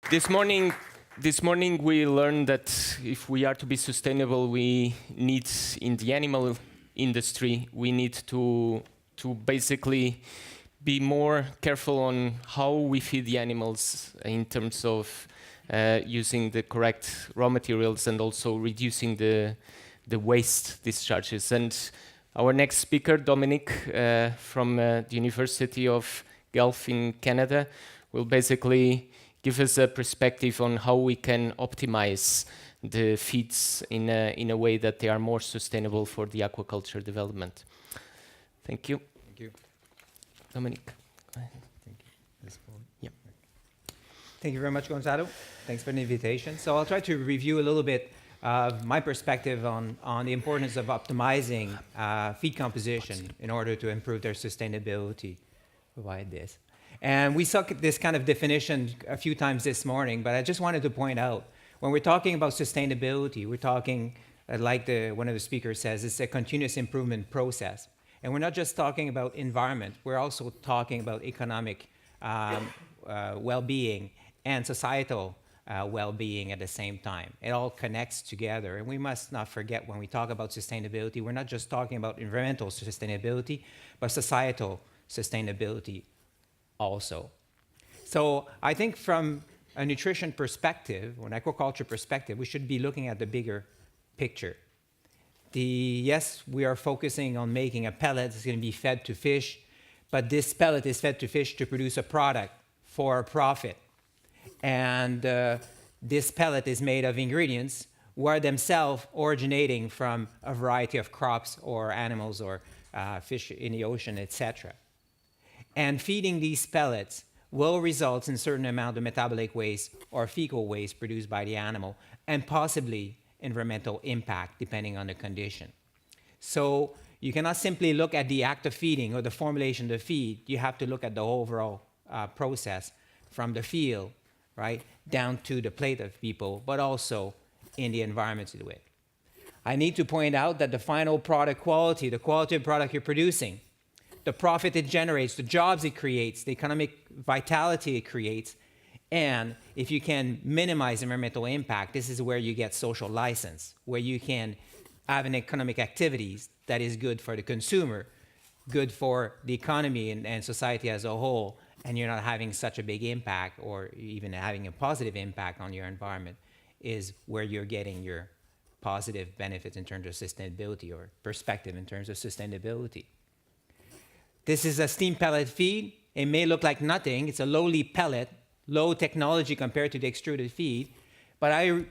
This morning we learned that if we are to be sustainable, we need, in the animal industry, we need to basically be more careful on how we feed the animals in terms of using the correct raw materials and also reducing the waste discharges. And our next speaker, Dominique from the University of Guelph in Canada, will basically give us a perspective on how we can optimize the feeds in a way that they are more sustainable for the aquaculture development. Thank you. Thank you. Dominique. Thank you. Yep. Thank you very much, Gonzalo. Thanks for the invitation. So I'll try to review a little bit my perspective on the importance of optimizing feed composition in order to improve their sustainability. Provide this. And we saw this kind of definition a few times this morning, but I just wanted to point out, when we're talking about sustainability, we're talking, like one of the speakers says, it's a continuous improvement process. And we're not just talking about environment, we're also talking about economic well-being and societal well-being at the same time. It all connects together, and we must not forget when we talk about sustainability, we're not just talking about environmental sustainability, but societal sustainability also. So I think from a nutrition perspective, or an aquaculture perspective, we should be looking at the bigger picture. Yes, we are focusing on making a pellet that's going to be fed to fish, but this pellet is fed to fish to produce a product for a profit. And this pellet is made of ingredients who are themselves originating from a variety of crops or animals or fish in the ocean, etc. And feeding these pellets will result in a certain amount of metabolic waste or fecal waste produced by the animal, and possibly environmental impact depending on the condition. So you cannot simply look at the act of feeding or the formulation of the feed. You have to look at the overall process from the field, right, down to the plate of people, but also in the environment to do it. I need to point out that the final product quality, the quality of product you're producing, the profit it generates, the jobs it creates, the economic vitality it creates, and if you can minimize environmental impact, this is where you get social license, where you can have an economic activities that is good for the consumer, good for the economy and society as a whole, and you're not having such a big impact or even having a positive impact on your environment, is where you're getting your positive benefits in terms of sustainability or perspective in terms of sustainability. This is a steam pellet feed. It may look like nothing. It's a lowly pellet, low technology compared to the extruded feed. But I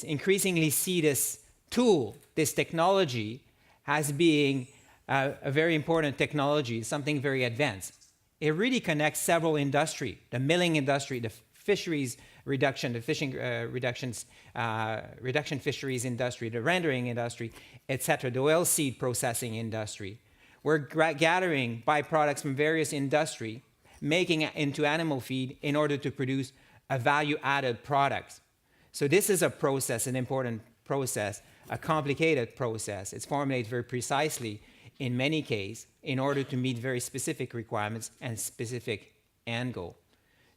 increasingly see this tool, this technology, as being a very important technology, something very advanced. It really connects several industries, the milling industry, the fisheries reduction, the fishing reduction fisheries industry, the rendering industry, etc., the oilseed processing industry. We're gathering byproducts from various industry, making it into animal feed in order to produce a value-added product. So this is a process, an important process, a complicated process. It's formulated very precisely in many cases in order to meet very specific requirements and specific end goal.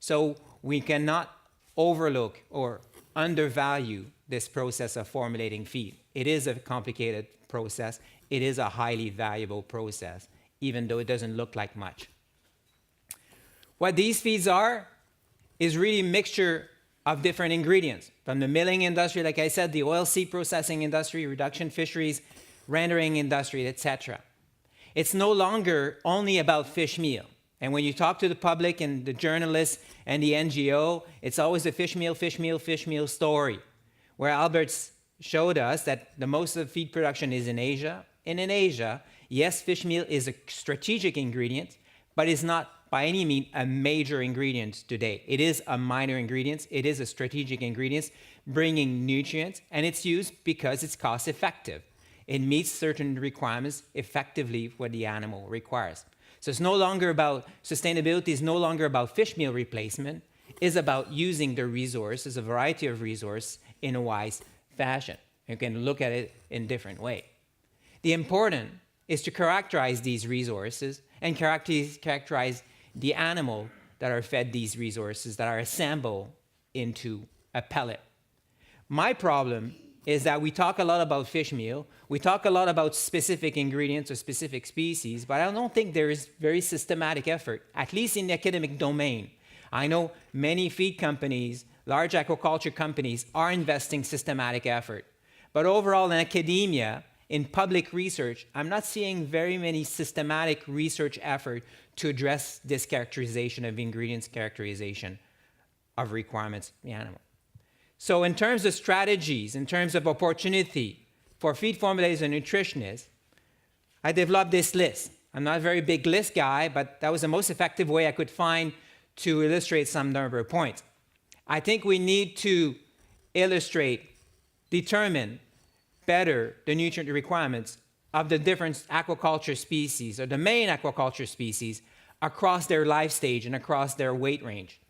So we cannot overlook or undervalue this process of formulating feed. It is a complicated process. It is a highly valuable process, even though it doesn't look like much. What these feeds are is really a mixture of different ingredients. From the milling industry, like I said, the oilseed processing industry, reduction fisheries, rendering industry, etc. It's no longer only about fish meal. And when you talk to the public and the journalists and the NGO, it's always a fish meal, fish meal, fish meal story, where Albert's showed us that the most of the feed production is in Asia. And in Asia, yes, fish meal is a strategic ingredient, but it's not by any means a major ingredient today. It is a minor ingredient. It is a strategic ingredient bringing nutrients, and it's used because it's cost effective. It meets certain requirements effectively what the animal requires. So it's no longer about, sustainability is no longer about fish meal replacement. It's about using the resources, a variety of resources, in a wise fashion. You can look at it in different ways. The important is to characterize these resources and characterize the animal that are fed these resources, that are assembled into a pellet. My problem is that we talk a lot about fish meal, we talk a lot about specific ingredients or specific species, but I don't think there is very systematic effort, at least in the academic domain. I know many feed companies, large aquaculture companies are investing systematic effort. But overall in academia, in public research, I'm not seeing very many systematic research effort to address this characterization of ingredients, characterization of requirements of the animal. So in terms of strategies, in terms of opportunity for feed formulators and nutritionists, I developed this list. I'm not a very big list guy, but that was the most effective way I could find to illustrate some number of points. I think we need to illustrate, determine better the nutrient requirements of the different aquaculture species or the main aquaculture species across their life stage and across their weight range.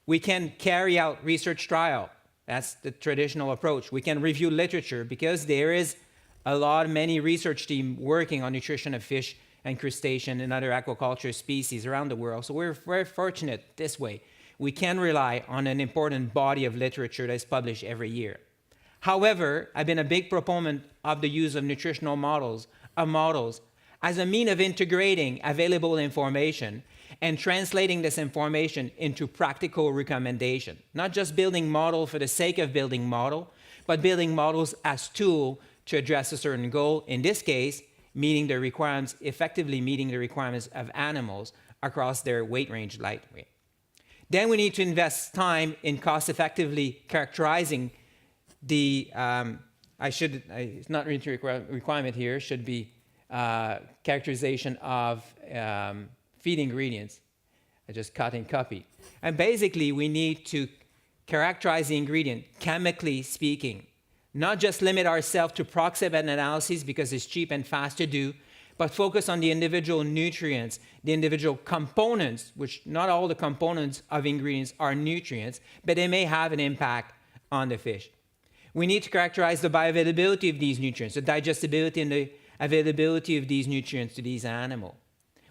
We can carry out research trial. That's the traditional approach. We can review literature because there is many research teams working on nutrition of fish and crustacean and other aquaculture species around the world. So we're very fortunate this way. We can rely on an important body of literature that's published every year. However, I've been a big proponent of the use of nutritional models as a mean of integrating available information and translating this information into practical recommendation. Not just building model for the sake of building model, but building models as tool to address a certain goal. In this case, effectively meeting the requirements of animals across their weight range, light weight. Then we need to invest time in cost-effectively characterizing the, it's not really a requirement here, should be characterization of feed ingredients. I just cut and copy. And basically, we need to characterize the ingredient, chemically speaking, not just limit ourselves to approximate analyses because it's cheap and fast to do, but focus on the individual nutrients, the individual components, which not all the components of ingredients are nutrients, but they may have an impact on the fish. We need to characterize the bioavailability of these nutrients, the digestibility and the availability of these nutrients to these animals.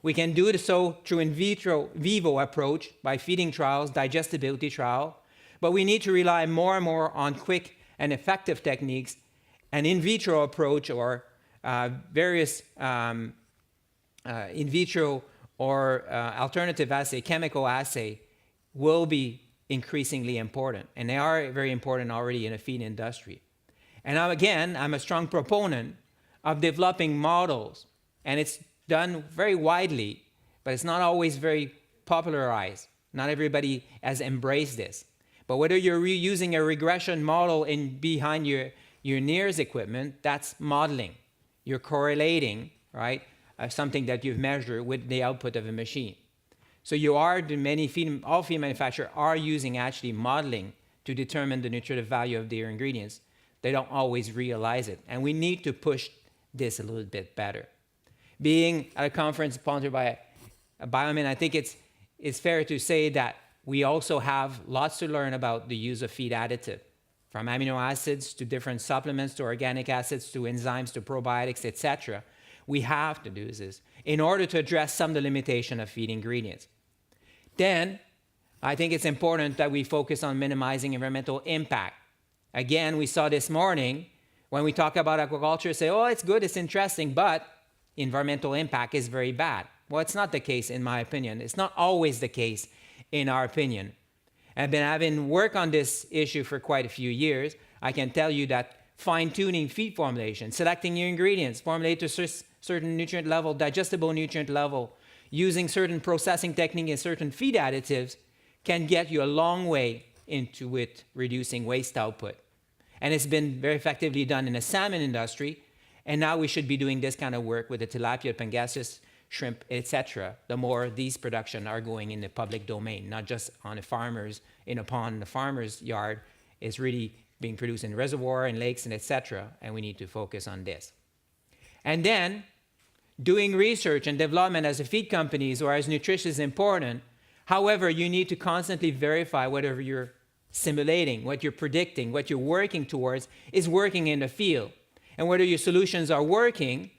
We can do so through in vivo approach by feeding trials, digestibility trial, but we need to rely more and more on quick and effective techniques, an in vitro approach or various in vitro or alternative assay, chemical assay will be increasingly important, and they are very important already in the feed industry. And I'm a strong proponent of developing models, and it's done very widely, but it's not always very popularized. Not everybody has embraced this. But whether you're using a regression model behind your NIRS equipment, that's modeling. You're correlating, right, something that you've measured with the output of a machine. So all feed manufacturers are using actually modeling to determine the nutritive value of their ingredients. They don't always realize it. And we need to push this a little bit better. Being at a conference sponsored by Biomin, I think it's fair to say that we also have lots to learn about the use of feed additive, from amino acids to different supplements to organic acids to enzymes to probiotics, etc. We have to do this in order to address some of the limitation of feed ingredients. Then, I think it's important that we focus on minimizing environmental impact. Again, we saw this morning when we talk about aquaculture, say, oh, it's good, it's interesting, but environmental impact is very bad. Well, it's not the case in my opinion. It's not always the case in our opinion. I've been having work on this issue for quite a few years. I can tell you that fine-tuning feed formulation, selecting your ingredients, formulate to certain nutrient level, digestible nutrient level, using certain processing technique and certain feed additives can get you a long way into it reducing waste output. And it's been very effectively done in the salmon industry, and now we should be doing this kind of work with the tilapia, pangasius, shrimp, etc. The more these production are going in the public domain, not just on the farmers, in a pond, the farmer's yard, is really being produced in reservoir and lakes and etc. And we need to focus on this. And then doing research and development as a feed companies or as nutrition is important. However, you need to constantly verify whatever you're simulating, what you're predicting, what you're working towards is working in the field. And whether your solutions are working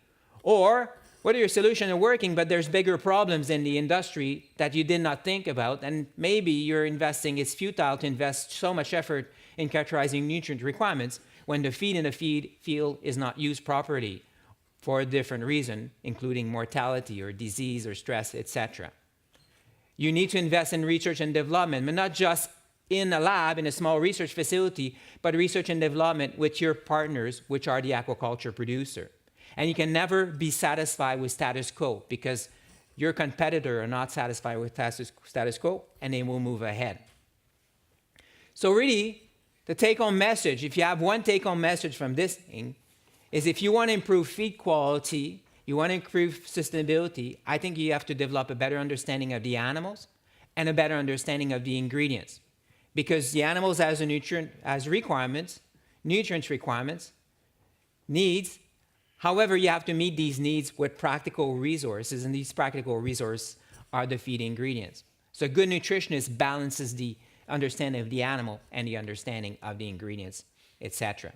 or whether your solution is working, but there's bigger problems in the industry that you did not think about, and maybe you're investing, it's futile to invest so much effort in characterizing nutrient requirements when the feed in the feed field is not used properly for a different reason, including mortality or disease or stress, etc. You need to invest in research and development, but not just in a lab, in a small research facility, but research and development with your partners, which are the aquaculture producer. And you can never be satisfied with status quo because your competitor are not satisfied with status quo and they will move ahead. So really, the take-home message, if you have one take-home message from this thing, is if you want to improve feed quality, you want to improve sustainability, I think you have to develop a better understanding of the animals and a better understanding of the ingredients. Because the animals has a nutrient requirements, needs. However, you have to meet these needs with practical resources, and these practical resources are the feed ingredients. So a good nutritionist balances the understanding of the animal and the understanding of the ingredients, etc.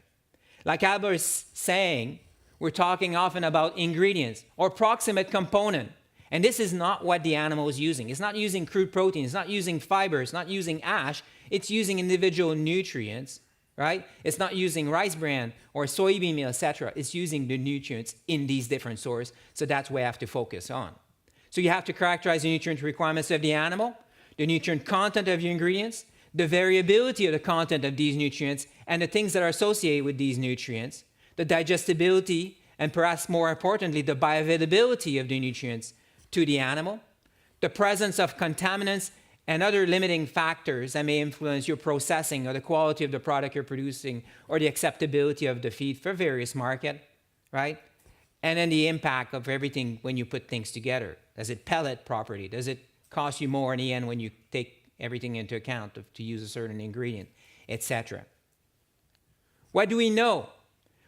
Like Albert is saying, we're talking often about ingredients or proximate component. And this is not what the animal is using. It's not using crude protein. It's not using fiber. It's not using ash. It's using individual nutrients, right? It's not using rice bran or soybean meal, etc. It's using the nutrients in these different sources. So that's what you have to focus on. So you have to characterize the nutrient requirements of the animal, the nutrient content of your ingredients, the variability of the content of these nutrients, and the things that are associated with these nutrients, the digestibility, and perhaps more importantly, the bioavailability of the nutrients to the animal, the presence of contaminants and other limiting factors that may influence your processing or the quality of the product you're producing or the acceptability of the feed for various markets, right? And then the impact of everything when you put things together. Does it pellet properly? Does it cost you more in the end when you take everything into account to use a certain ingredient, etc.? What do we know?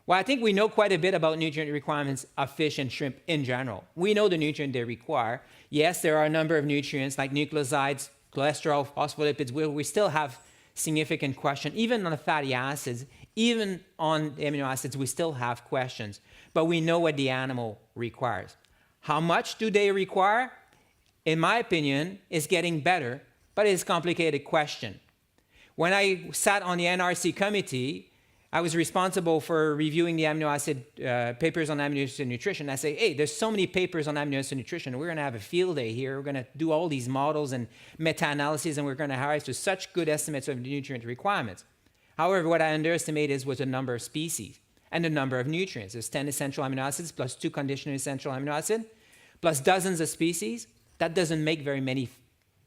Well, I think we know quite a bit about nutrient requirements of fish and shrimp in general. We know the nutrient they require. Yes, there are a number of nutrients like nucleosides, cholesterol, phospholipids, where we still have significant questions. Even on the fatty acids, even on the amino acids, we still have questions. But we know what the animal requires. How much do they require? In my opinion, it's getting better, but it's a complicated question. When I sat on the NRC committee, I was responsible for reviewing the amino acid papers on amino acid nutrition. I say, hey, there's so many papers on amino acid nutrition. We're going to have a field day here. We're going to do all these models and meta-analyses, and we're going to arrive to such good estimates of the nutrient requirements. However, what I underestimated was the number of species and the number of nutrients. There's 10 essential amino acids plus 2 conditional essential amino acids plus dozens of species. That doesn't make very many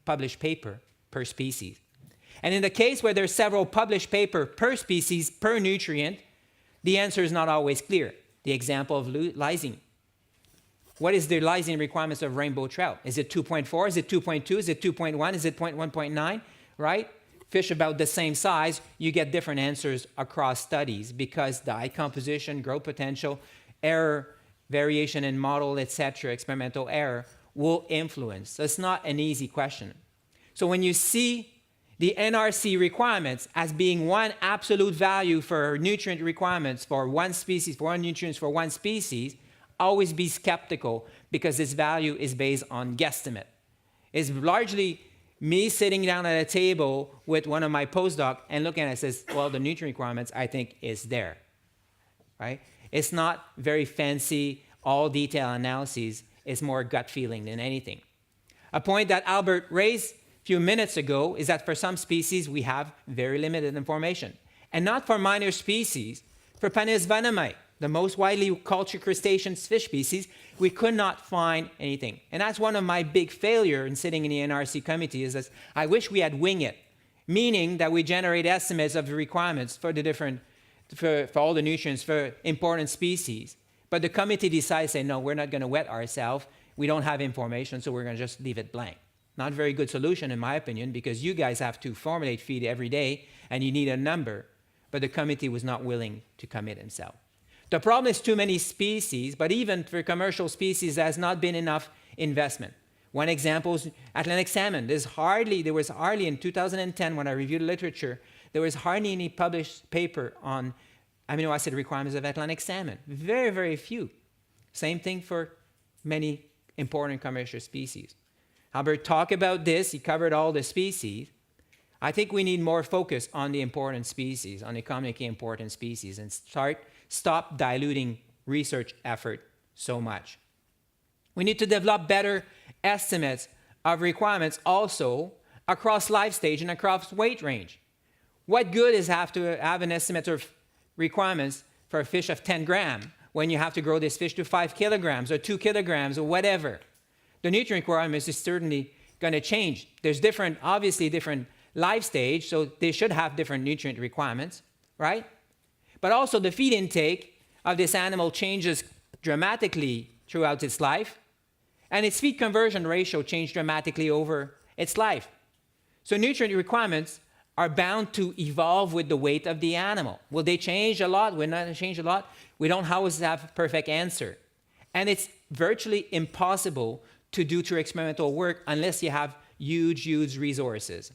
published paper per species. And in the case where there's several published papers per species, per nutrient, the answer is not always clear. The example of lysine. What is the lysine requirements of rainbow trout? Is it 2.4? Is it 2.2? Is it 2.1? Is it 1.9? Right? Fish about the same size, you get different answers across studies because diet composition, growth potential, error, variation in model, etc., experimental error will influence. So it's not an easy question. So when you see the NRC requirements as being one absolute value for nutrient requirements for one species, for one nutrients for one species, always be skeptical because this value is based on guesstimate. It's largely me sitting down at a table with one of my postdocs and looking at it and says, well, the nutrient requirements I think is there, right? It's not very fancy, all detail analyses. It's more gut feeling than anything. A point that Albert raised few minutes ago is that for some species we have very limited information. And not for minor species. For Panis vanami, the most widely cultured crustacean fish species, we could not find anything. And that's one of my big failures in sitting in the NRC committee is that I wish we had wing it, meaning that we generate estimates of the requirements for the different, for all the nutrients for important species. But the committee decides, say, no, we're not going to wet ourselves. We don't have information, so we're going to just leave it blank. Not a very good solution, in my opinion, because you guys have to formulate feed every day, and you need a number. But the committee was not willing to commit himself. The problem is too many species, but even for commercial species, there has not been enough investment. One example is Atlantic salmon. There was hardly in 2010, when I reviewed the literature, there was hardly any published paper on amino acid requirements of Atlantic salmon. Very, very few. Same thing for many important commercial species. Albert talked about this. He covered all the species. I think we need more focus on the important species, on economically important species, and stop diluting research effort so much. We need to develop better estimates of requirements also across life stage and across weight range. What good is to have an estimate of requirements for a fish of 10 grams when you have to grow this fish to 5 kilograms or 2 kilograms or whatever? The nutrient requirements is certainly going to change. There's obviously different life stage, so they should have different nutrient requirements, right? But also the feed intake of this animal changes dramatically throughout its life, and its feed conversion ratio changed dramatically over its life. So nutrient requirements are bound to evolve with the weight of the animal. Will they change a lot? Will not change a lot? We don't always have a perfect answer. And it's virtually impossible to do through experimental work unless you have huge resources.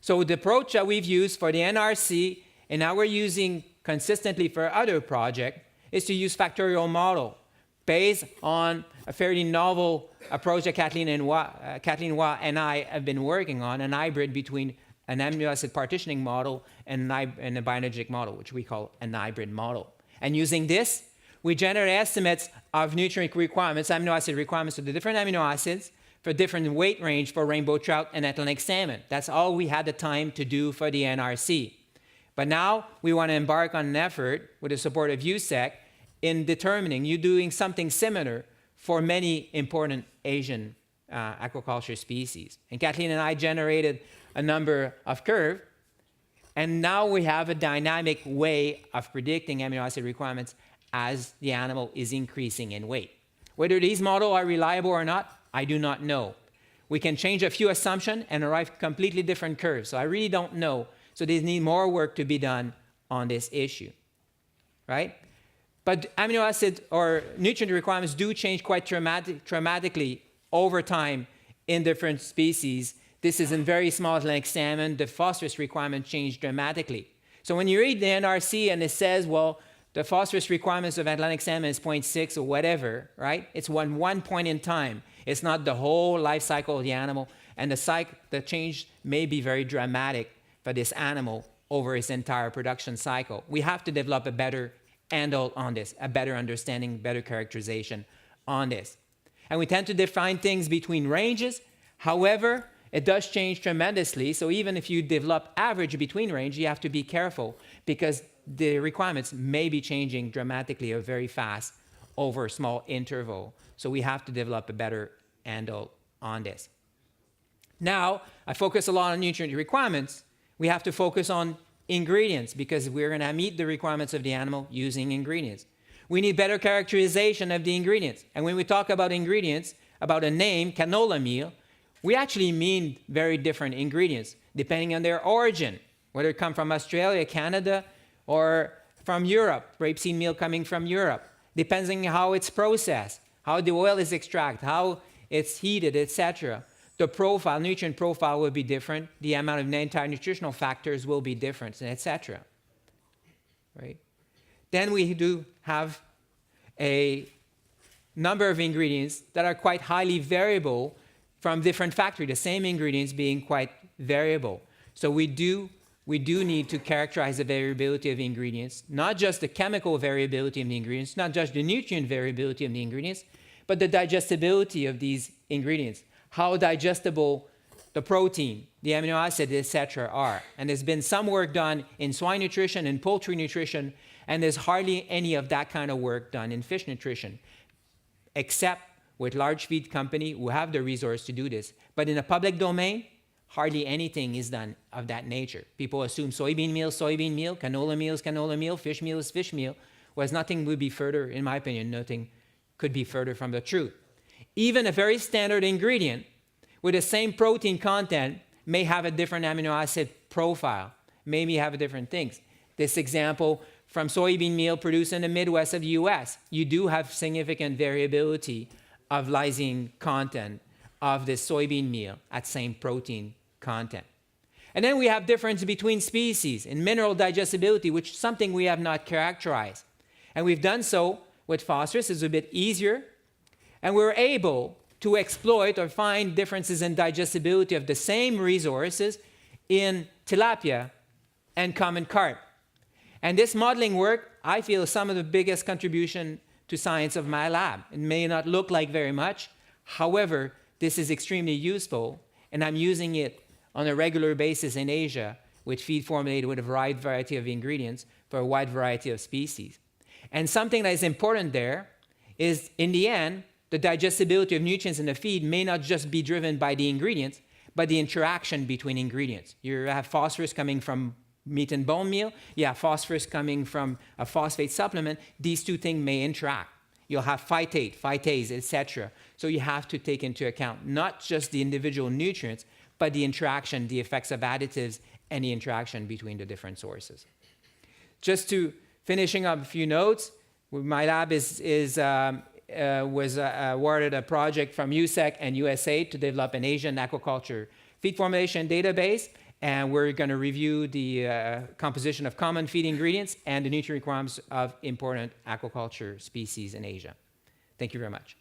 So the approach that we've used for the NRC, and now we're using consistently for other projects, is to use factorial model based on a fairly novel approach that Kathleen Waugh and I have been working on, an hybrid between an amino acid partitioning model and a bioenergetic model, which we call an hybrid model. And using this, we generate estimates of nutrient requirements, amino acid requirements of the different amino acids for different weight range for rainbow trout and Atlantic salmon. That's all we had the time to do for the NRC. But now we want to embark on an effort with the support of USEC in doing something similar for many important Asian aquaculture species. And Kathleen and I generated a number of curves, and now we have a dynamic way of predicting amino acid requirements as the animal is increasing in weight. Whether these models are reliable or not, I do not know. We can change a few assumptions and arrive completely different curves, so I really don't know. So there needs more work to be done on this issue, right? But amino acid or nutrient requirements do change quite dramatically over time in different species. This is in very small Atlantic salmon. The phosphorus requirement changed dramatically. So when you read the NRC and it says, well, the phosphorus requirements of Atlantic salmon is 0.6 or whatever, right? It's one point in time. It's not the whole life cycle of the animal. And the change may be very dramatic for this animal over its entire production cycle. We have to develop a better handle on this, a better understanding, better characterization on this. And we tend to define things between ranges. However, it does change tremendously. So even if you develop average between range, you have to be careful because the requirements may be changing dramatically or very fast over a small interval. So we have to develop a better handle on this. Now, I focus a lot on nutrient requirements. We have to focus on ingredients because we're going to meet the requirements of the animal using ingredients. We need better characterization of the ingredients. And when we talk about ingredients, about a name, canola meal, we actually mean very different ingredients depending on their origin, whether it come from Australia, Canada, or from Europe, rapeseed meal coming from Europe. Depends on how it's processed, how the oil is extracted, how it's heated, etc. The profile, nutrient profile will be different. The amount of anti-nutritional factors will be different, etc. Right? Then we do have a number of ingredients that are quite highly variable from different factories, the same ingredients being quite variable. So we do need to characterize the variability of ingredients, not just the chemical variability of the ingredients, not just the nutrient variability of the ingredients, but the digestibility of these ingredients, how digestible the protein, the amino acid, etc. are. And there's been some work done in swine nutrition and poultry nutrition, and there's hardly any of that kind of work done in fish nutrition, except with large feed company who have the resource to do this. But in the public domain, hardly anything is done of that nature. People assume soybean meal, canola meal is canola meal, fish meal is fish meal, whereas nothing would be further, in my opinion, nothing could be further from the truth. Even a very standard ingredient with the same protein content may have a different amino acid profile, maybe have different things. This example from soybean meal produced in the Midwest of the US, you do have significant variability of lysine content of this soybean meal at same protein content. And then we have difference between species in mineral digestibility, which is something we have not characterized. And we've done so with phosphorus. It's a bit easier. And we're able to exploit or find differences in digestibility of the same resources in tilapia and common carp. And this modeling work, I feel, is some of the biggest contribution to science of my lab. It may not look like very much. However, this is extremely useful, and I'm using it on a regular basis in Asia with feed formulated with a wide variety of ingredients for a wide variety of species. And something that is important there is, in the end, the digestibility of nutrients in the feed may not just be driven by the ingredients, but the interaction between ingredients. You have phosphorus coming from meat and bone meal, you have phosphorus coming from a phosphate supplement. These two things may interact. You'll have phytate, phytase, etc. So you have to take into account not just the individual nutrients, but the interaction, the effects of additives, and the interaction between the different sources. Just to finishing up a few notes, my lab was awarded a project from USEC and USAID to develop an Asian aquaculture feed formulation database, and we're going to review the composition of common feed ingredients and the nutrient requirements of important aquaculture species in Asia. Thank you very much.